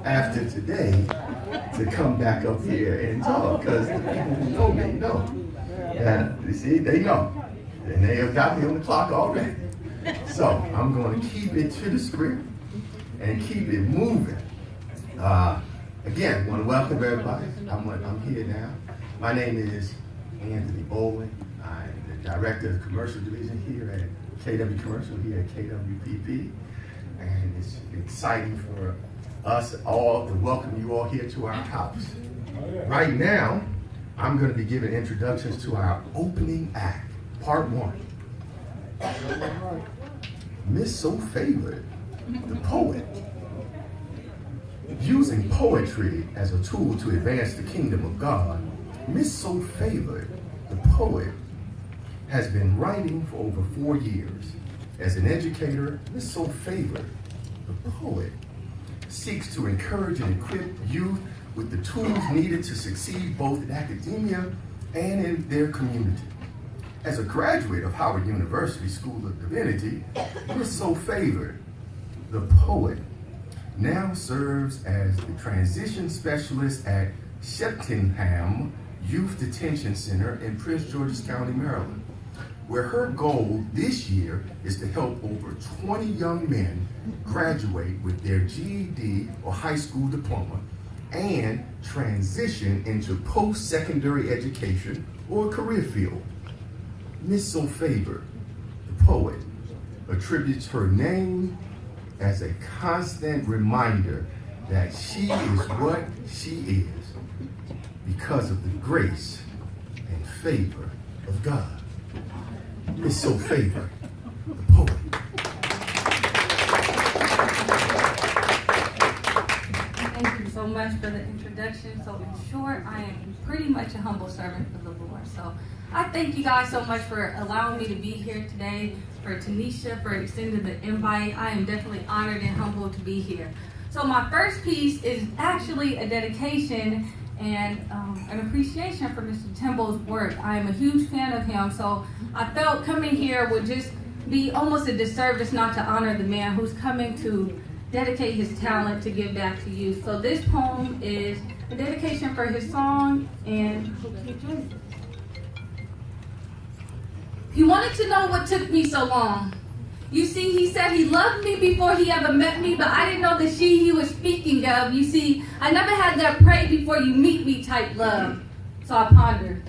after today to come back up here and talk, because the people who know me know. And you see, they know. And they have got me on the clock already. So I'm going to keep it to the script and keep it moving. Again, I want to welcome everybody. I'm here now. My name is Anthony Owen. I'm the Director of the Commercial Division here at KW Commercial, here at KWPP. And it's exciting for us all to welcome you all here to our house. Right now, I'm going to be giving introductions to our opening act, part one. Miss So Favored, the poet. Using poetry as a tool to advance the kingdom of God, Miss So Favored, the poet, has been writing for over 4 years. As an educator, Miss So Favored, the poet, seeks to encourage and equip youth with the tools needed to succeed both in academia and in their community. As a graduate of Howard University School of Divinity, Miss So Favored, the poet, now serves as the transition specialist at Sheptonham Youth Detention Center in Prince George's County, Maryland, where her goal this year is to help over 20 young men graduate with their GED or high school diploma and transition into post-secondary education or career field. Miss So Favored, the poet, attributes her name as a constant reminder that she is what she is because of the grace and favor of God. Miss So Favored, the poet. Thank you so much for the introduction. So in short, I am pretty much a humble servant of the Lord. So I thank you guys so much for allowing me to be here today, for Tanisha for extending the invite. I am definitely honored and humbled to be here. So my first piece is actually a dedication and an appreciation for Mr. Timbo's work. I am a huge fan of him, so I felt coming here would just be almost a disservice not to honor the man who's coming to dedicate his talent to give back to you. So this poem is a dedication for his song, and hope you enjoy it. He wanted to know what took me so long. You see, he said he loved me before he ever met me, but I didn't know the she he was speaking of. You see, I never had that pray before you meet me type love. So I pondered.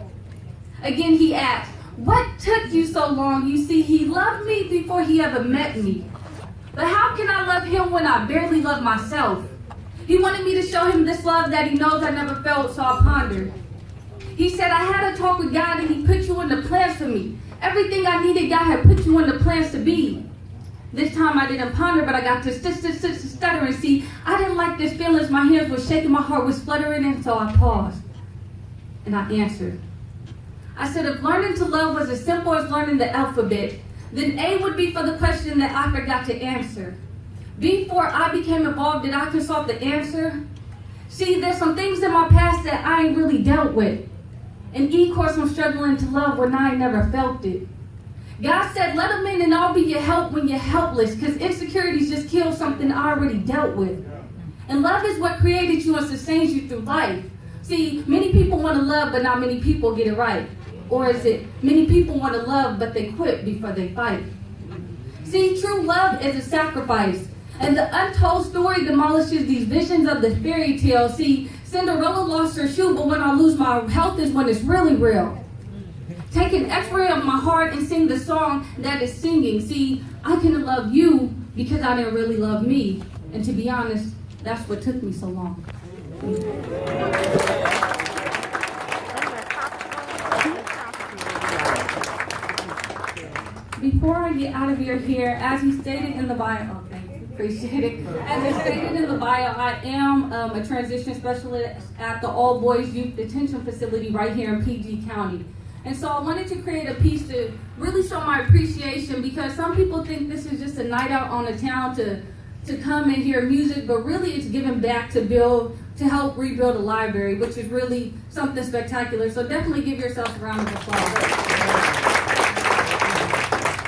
Again, he asked, what took you so long? You see, he loved me before he ever met me. But how can I love him when I barely love myself? He wanted me to show him this love that he knows I never felt, so I pondered. He said, I had a talk with God and he put you in the plans for me. Everything I needed, God had put you in the plans to be. This time I didn't ponder, but I got to stutter and see. I didn't like this feelings. My hands were shaking, my heart was fluttering, and so I paused. And I answered. I said, if learning to love was as simple as learning the alphabet, then A would be for the question that I forgot to answer. Before I became involved, did I consult the answer? See, there's some things in my past that I ain't really dealt with. And of course, I'm struggling to love when I ain't never felt it. God said, let them in and I'll be your help when you're helpless, because insecurities just kill something I already dealt with. And love is what created you and sustains you through life. See, many people want to love, but not many people get it right. Or is it many people want to love, but they quit before they fight? See, true love is a sacrifice. And the untold story demolishes these visions of the fairy tale. See, Cinderella lost her shoe, but when I lose my health is when it's really real. Take an x-ray of my heart and sing the song that is singing. See, I couldn't love you because I didn't really love me. And to be honest, that's what took me so long. Before I get out of here, as he stated in the bio, appreciate it. As I stated in the bio, I am a transition specialist at the All Boys Youth Detention Facility right here in PG County. And so I wanted to create a piece to really show my appreciation, because some people think this is just a night out on the town to come and hear music, but really it's giving back to help rebuild a library, which is really something spectacular. So definitely give yourself a round of applause.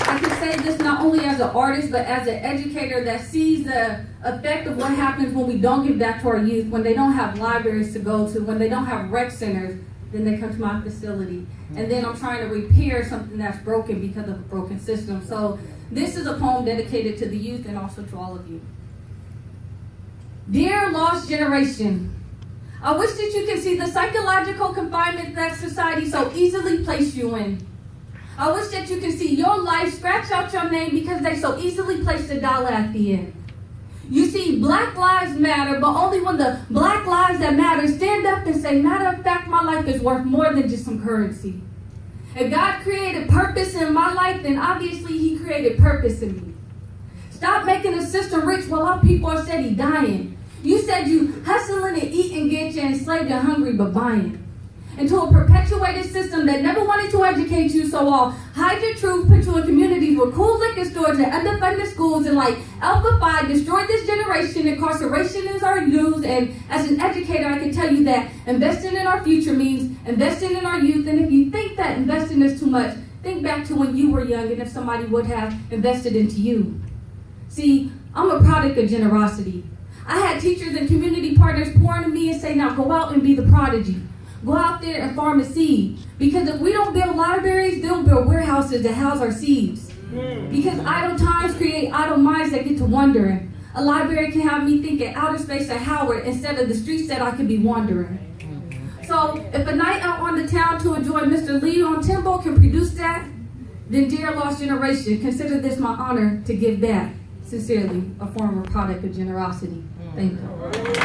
I can say this not only as an artist, but as an educator that sees the effect of what happens when we don't give back to our youth, when they don't have libraries to go to, when they don't have rec centers, then they come to my facility. And then I'm trying to repair something that's broken because of a broken system. So this is a poem dedicated to the youth and also to all of you. Dear lost generation, I wish that you could see the psychological confinement that society so easily placed you in. I wish that you could see your life scratch out your name because they so easily placed a dollar at the end. You see, Black lives matter, but only when the Black lives that matter stand up and say, matter of fact, my life is worth more than just some currency. If God created purpose in my life, then obviously he created purpose in me. Stop making the system rich while our people are steady dying. You said you hustling and eating, get you enslaved and hungry, but buying. Into a perpetuated system that never wanted to educate you, so I'll hide your truth, put you in communities with cool liquor stores and underfunded schools, and like Alpha Phi, destroy this generation. Incarceration is our news, and as an educator, I can tell you that investing in our future means investing in our youth, and if you think that investing is too much, think back to when you were young and if somebody would have invested into you. See, I'm a product of generosity. I had teachers and community partners pour into me and say, now go out and be the prodigy. Go out there and farm a seed. Because if we don't build libraries, they'll build warehouses that house our seeds. Because idle times create idle minds that get to wondering. A library can have me thinking outer space at Howard instead of the streets that I could be wandering. So if a night out on the town to enjoy Mr. Leon Timbo can produce that, then dear lost generation, consider this my honor to give back. Sincerely, a former product of generosity. Thank you.